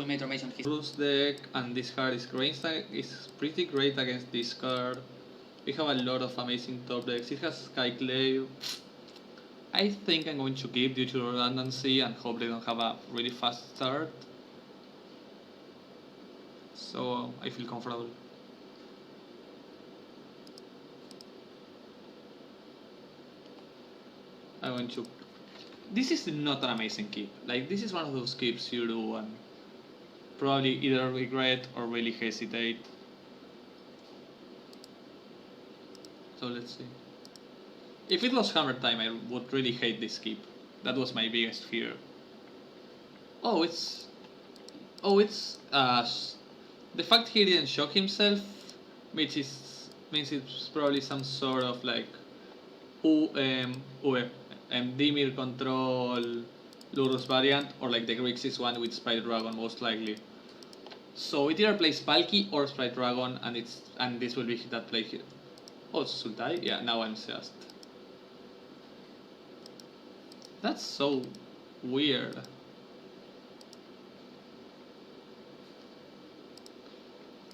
full meter mage on his Bruce deck, and this card is pretty great against this card. We have a lot of amazing top decks. It has Skyclave. I think I'm going to keep due to redundancy and hope they don't have a really fast start. So I feel comfortable. I'm going to... This is not an amazing keep. Like, this is one of those keeps you do and probably either regret or really hesitate. So let's see. If it was hammer time, I would really hate this keep. That was my biggest fear. Oh, it's... the fact he didn't shock himself means it's probably some sort of like Dimir control Lurus variant, or like the Grixis one with Sprite Dragon most likely. So it either plays Palki or Sprite Dragon, and this will be that play here. Oh, Sultai? Yeah, now I'm just... That's so weird.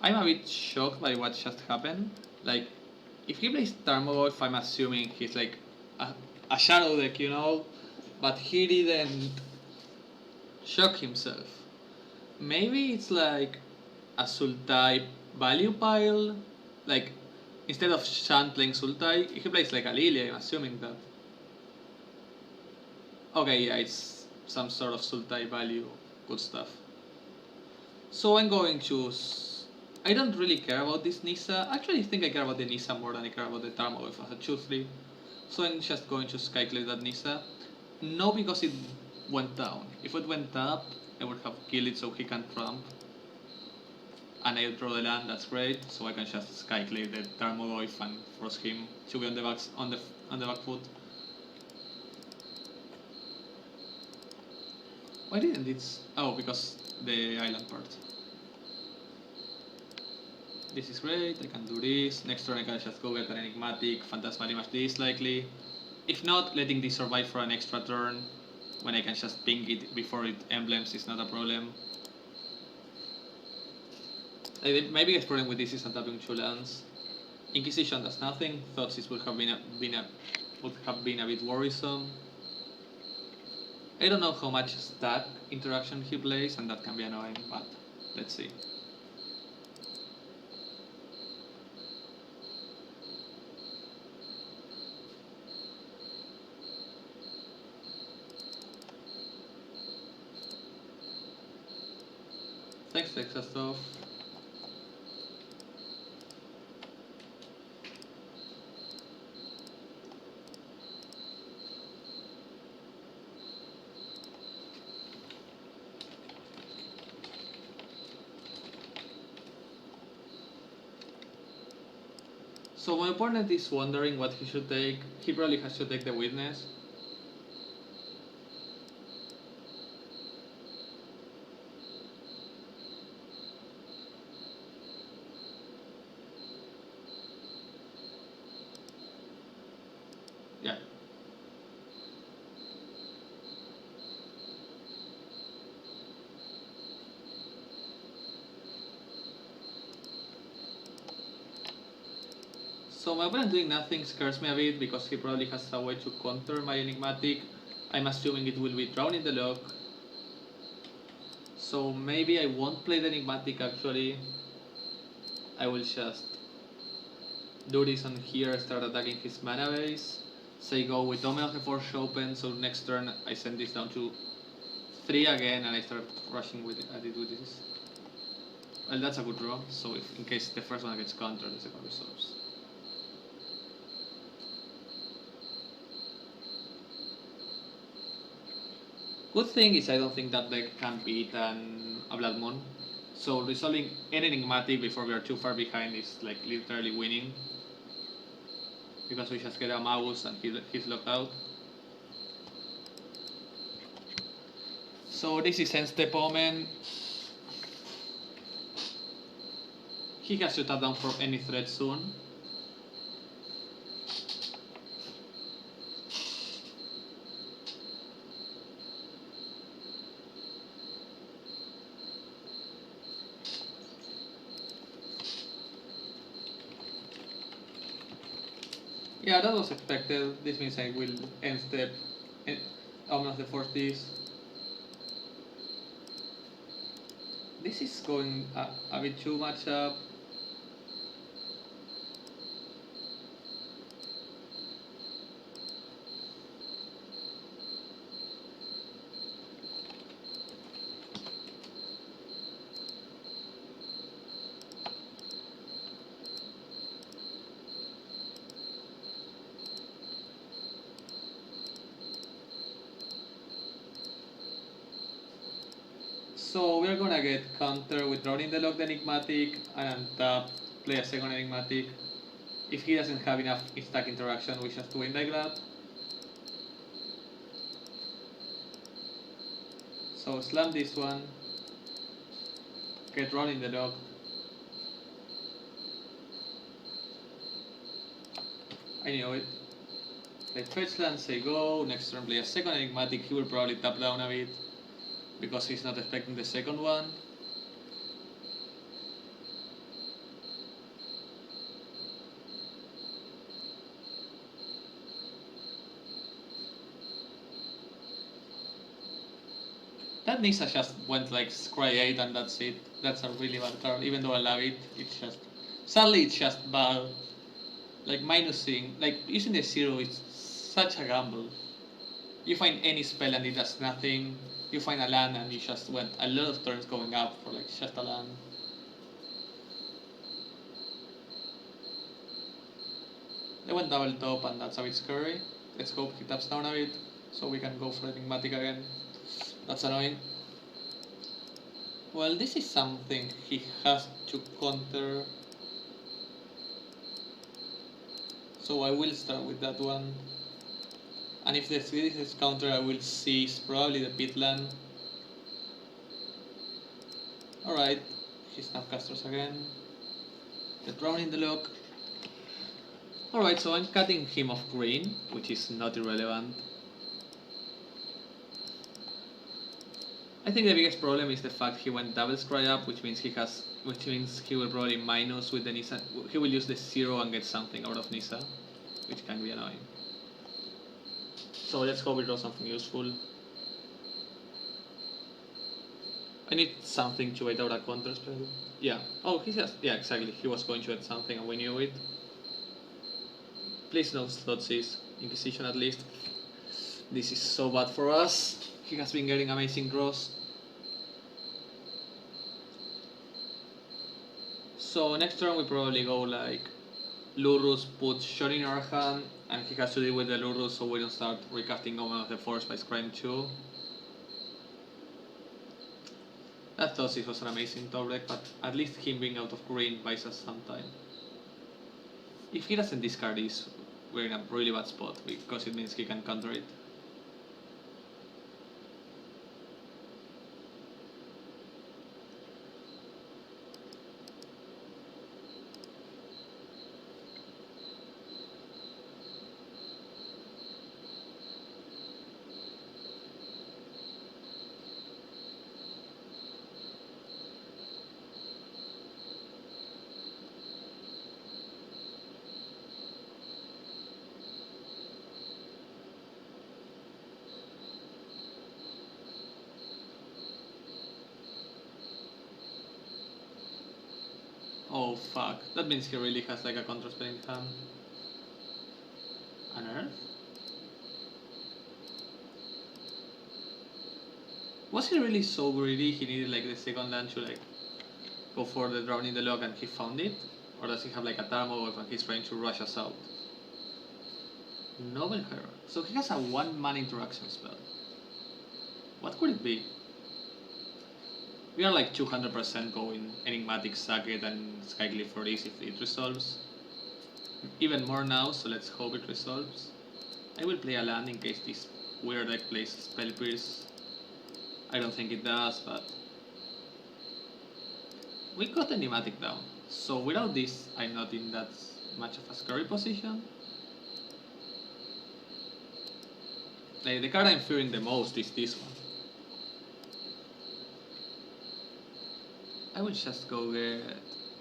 I'm a bit shocked by what just happened. Like, if he plays Tarmogoyf, I'm assuming he's like a shadow deck, you know? But he didn't shock himself. Maybe it's like a Sultai value pile? Like, instead of Shan playing Sultai, he plays like a Lily, I'm assuming that. Okay, yeah, it's some sort of Sultai value, good stuff. So I'm going to... I don't really care about this Nissa. Actually, I think I care about the Nissa more than I care about the Tarmogoyf as a 2-3. So I'm just going to Skyclave that Nissa. No, because it went down. If it went up, I would have killed it so he can trump. And I draw the land, that's great. So I can just Skyclave the Tarmogoyf and force him to be on the back foot. Why didn't it? Oh, because the island part. This is great, I can do this. Next turn I can just go get an Enigmatic, Phantasmal Image this likely. If not, letting this survive for an extra turn, when I can just ping it before it emblems is not a problem. My biggest problem with this is untapping 2 lands. Inquisition does nothing, thought this would have been a bit worrisome. I don't know how much stack interaction he plays, and that can be annoying, but let's see. Thanks, Texastov. So my opponent is wondering what he should take. He probably has to take the Witness. Yeah. So my opponent doing nothing scares me a bit because he probably has a way to counter my Enigmatic. I'm assuming it will be drawn in the lock. So maybe I won't play the Enigmatic actually. I will just do this on here, start attacking his mana base. Say go with Domain of the Forge open, so next turn I send this down to 3 again and I start rushing with it with this. Well, that's a good draw, so if in case the first one gets countered, the second resolves. Good thing is I don't think that deck can beat a Blood Moon. So resolving an Enigmatic before we are too far behind is like literally winning. Because we just get a mouse and he's locked out. So this is End Step Omen. He has to tap down for any threat soon. Yeah, that was expected. This means I will end step almost the force this. This is going a bit too much up. So we're gonna get counter with drawing the lock the Enigmatic and untap, play a second Enigmatic. If he doesn't have enough stack interaction, we just win like that. So slam this one, get running the lock. I knew it. Play fetch land, say go, next turn play a second Enigmatic, he will probably tap down a bit because he's not expecting the second one. That Nisa just went like Scry 8 and that's it. That's a really bad card, even though I love it, it's just... Sadly it's just bad. Like minusing, like using the 0 is such a gamble. You find any spell and it does nothing. You find a land and you just went a lot of turns going up for like just a land. They went double top and that's a bit scary. Let's hope he taps down a bit so we can go for Enigmatic again. That's annoying. Well, this is something he has to counter. So I will start with that one. And if the Swedish is counter, I will seize probably the pit land. Alright, he snapcasters again. Get round in the lock. Alright, so I'm cutting him off green, which is not irrelevant. I think the biggest problem is the fact he went double scry up, which means he will probably minus with the Nisa. He will use the 0 and get something out of Nisa, which can be annoying. So let's hope we draw something useful. I need something to wait out a counter spell. Yeah. Oh, he has. Yeah, exactly. He was going to add something and we knew it. Please no slot seize. Inquisition at least. This is so bad for us. He has been getting amazing draws. So next turn we probably go like Lurrus, put shot in our hand, and he has to deal with the Lurrus so we don't start recasting Omen of the Force by scrying 2. That Thosis was an amazing top deck, but at least him being out of green buys us some time. If he doesn't discard this, we're in a really bad spot because it means he can counter it. Oh fuck, that means he really has like a counter spell in hand. Unearth? Was he really so greedy he needed like the second land to like go for the drawn in the lock and he found it? Or does he have like a Tarmogoyf and he's trying to rush us out? Noble Hero. So he has a 1-man interaction spell. What could it be? We are like 200% going Enigmatic Sacket and Skycliff for this if it resolves. Even more now, so let's hope it resolves. I will play a land in case this weird deck plays Spell Pierce. I don't think it does, but... We got Enigmatic down, so without this I'm not in that much of a scary position. Like, the card I'm fearing the most is this one. I will just go get...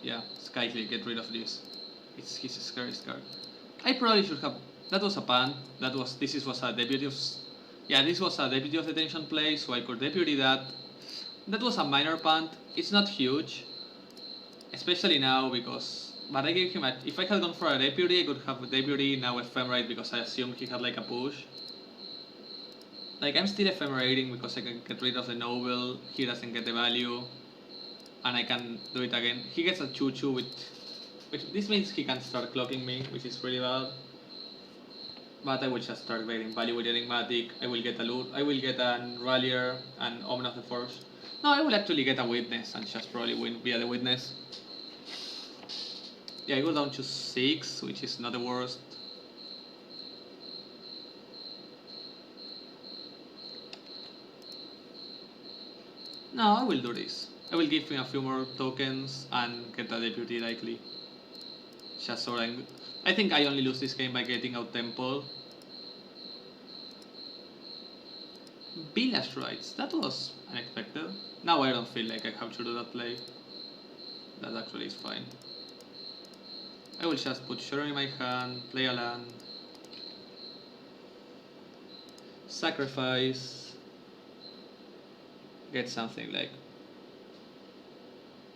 yeah, Skycliff, get rid of this. It's his scariest card. I probably should have. That was a punt. This was a deputy of. Yeah, this was a deputy of detention play, so I could deputy that. That was a minor punt. It's not huge, especially now because. But I gave him a. If I had gone for a deputy, I could have a deputy now ephemerate because I assumed he had like a push. Like I'm still ephemerating because I can get rid of the noble. He doesn't get the value, and I can do it again. He gets a 2/2 with. Which this means he can start clocking me, which is really bad. But I will just start getting value with Enigmatic. I will get a loot. I will get an Rallier and Omen of the Force. No, I will actually get a Witness and just probably win via the Witness. Yeah, I go down to 6, which is not the worst. No, I will do this. I will give him a few more tokens and get a deputy likely. Just so I think I only lose this game by getting out Temple. Village Rights, that was unexpected. Now I don't feel like I have to do that play. That actually is fine. I will just put Sharon in my hand, play a land, sacrifice, get something like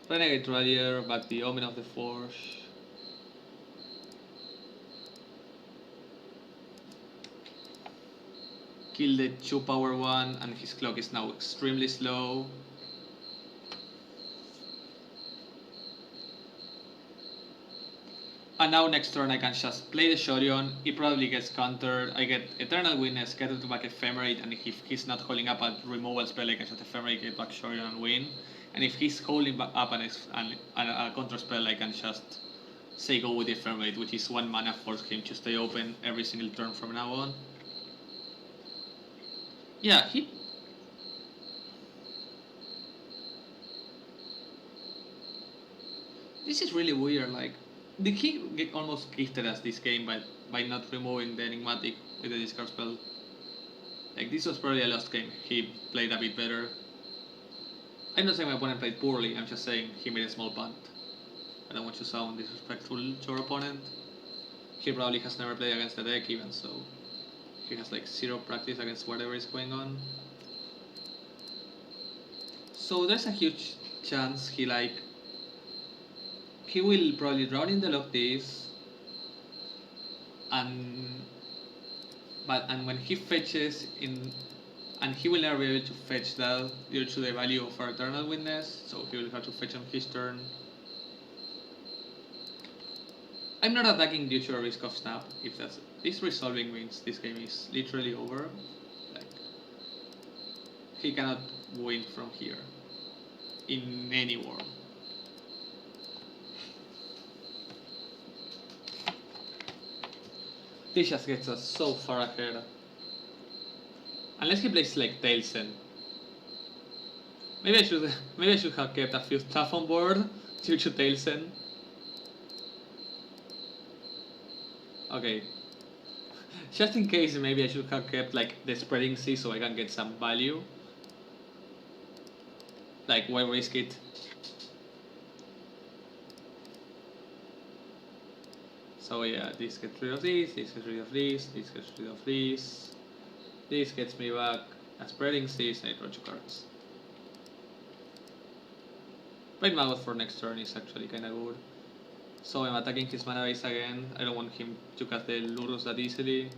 Renegade Rallier, back the Omen of the Forge. Kill the 2-power one, and his clock is now extremely slow. And now next turn I can just play the Shorion, he probably gets countered, I get Eternal Witness, get it back Ephemerate, and if he's not holding up a removal spell I can just Ephemerate, get back Shorion and win. And if he's holding up a counter spell I can just say go with the Ephemerate, which is 1 mana, force him to stay open every single turn from now on. Yeah, This is really weird, like... Did he get almost gifted us this game by not removing the Enigmatic with the discard spell? Like, this was probably a lost game. He played a bit better. I'm not saying my opponent played poorly, I'm just saying he made a small punt. I don't want to sound disrespectful to our opponent. He probably has never played against the deck even, so he has like 0 practice against whatever is going on. So there's a huge chance he will probably draw in the lock this, and when he fetches in, and he will never be able to fetch that due to the value of our Eternal Witness, so he will have to fetch on his turn. I'm not attacking due to a risk of snap. If this resolving means this game is literally over. Like, he cannot win from here in any world. This just gets us so far ahead. Unless he plays like Tailsen. Maybe I should have kept a few stuff on board due to Tailsen. Okay. Just in case, maybe I should have kept like the Spreading Sea so I can get some value. Like, why risk it? So yeah, this gets rid of this gets rid of this gets rid of this. This gets me back a Spreading Seas and I draw 2 cards. Raid Magot for next turn is actually kinda good. So I'm attacking his mana base again. I don't want him to cast the Lurus that easily.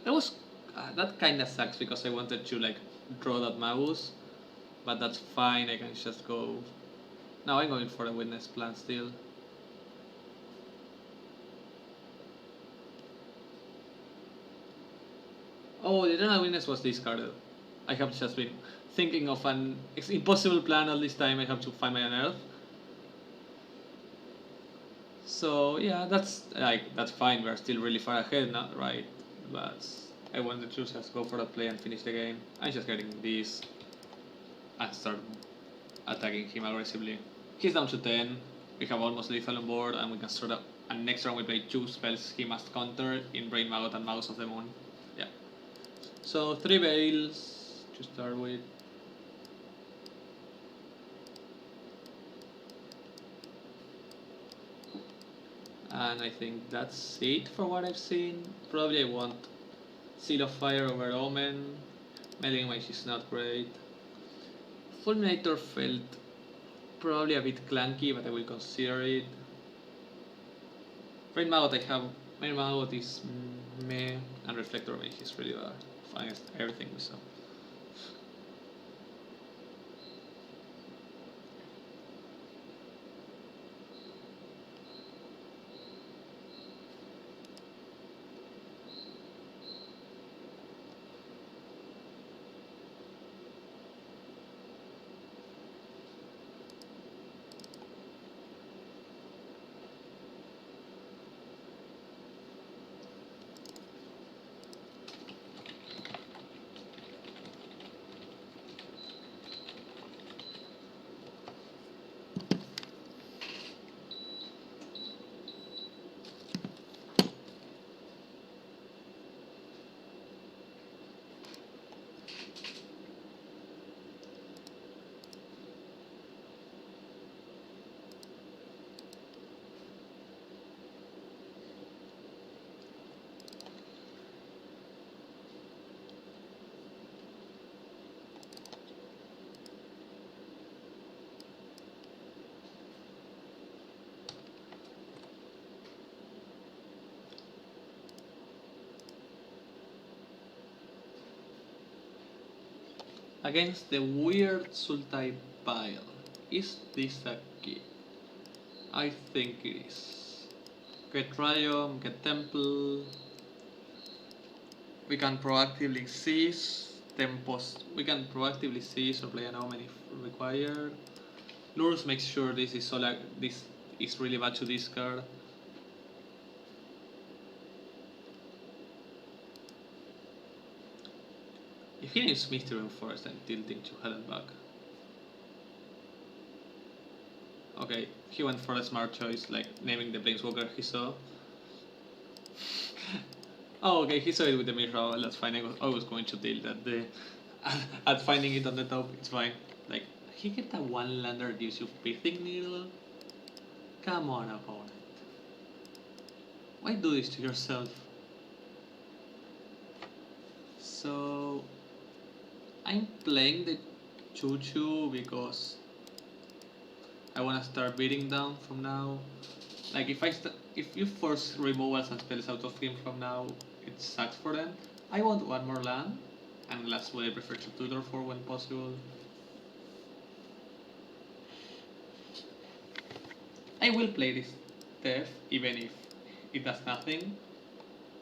That kinda sucks because I wanted to like draw that Magus, but that's fine, I can just go. Now I'm going for a Witness plan still. Oh, the Eternal Witness was discarded. I have just been thinking of an impossible plan all this time. I have to find my Unearth. So yeah, that's fine. We're still really far ahead now, right? But I wanted to just go for that play and finish the game. I'm just getting this and start attacking him aggressively. He's down to 10. We have almost lethal on board, and we can start up. And next round we play 2 spells he must counter in Brain Maggot and Magus of the Moon. Yeah. So 3 Veils to start with. And I think that's it for what I've seen. Probably I want Seal of Fire over Omen. Meddling Mage is not great. Fulminator felt probably a bit clunky, but I will consider it. Rain Magot I have. Rain Magot is meh, and Reflector Mage is really bad. Finest everything we saw. Against the weird Sultai pile. Is this a key? I think it is. Get Triumph, get Temple. We can proactively seize. Tempos. We can proactively seize or play an Omen if required. Lures makes sure this is really bad to discard. If he names Mystery Forest, I'm tilting to hell and back. Okay, he went for a smart choice, like naming the Planeswalker he saw. Oh, okay, he saw it with the Mirror, that's fine. I was going to tilt at the at finding it on the top, it's fine. Like, he get a one lander gives you Pithing Needle? Come on, opponent. Why do this to yourself? So I'm playing the Choo-Choo because I want to start beating down from now. Like if you force removals and spells out of game from now, it sucks for them. I want one more land, and lastly I prefer to tutor for when possible. I will play this death even if it does nothing,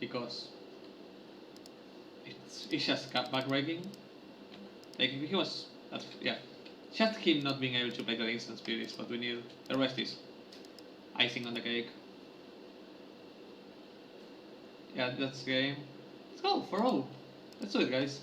because it's just backbreaking. Like if he was, yeah, just him not being able to play the instant speed is what we need. The rest is icing on the cake. Yeah, that's the game. Let's go for all. Let's do it, guys.